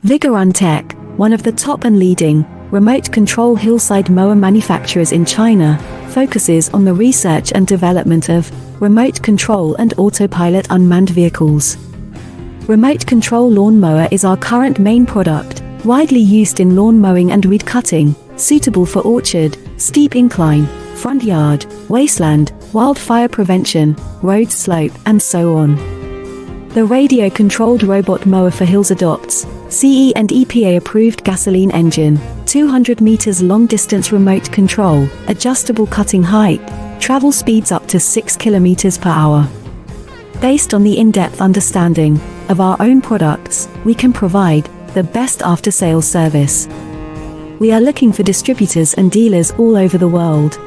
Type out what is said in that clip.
Vigorun Tech, one of the top and leading remote control hillside mower manufacturers in China, focuses on the research and development of remote control and autopilot unmanned vehicles. Remote control lawn mower is our current main product, widely used in lawn mowing and weed cutting, suitable for orchard, steep incline, front yard, wasteland, wildfire prevention, road slope, and so on. The radio-controlled robot mower for hills adopts CE and EPA-approved gasoline engine, 200 meters long-distance remote control, adjustable cutting height, travel speeds up to 6 kilometers per hour. Based on the in-depth understanding of our own products, we can provide the best after-sales service. We are looking for distributors and dealers all over the world.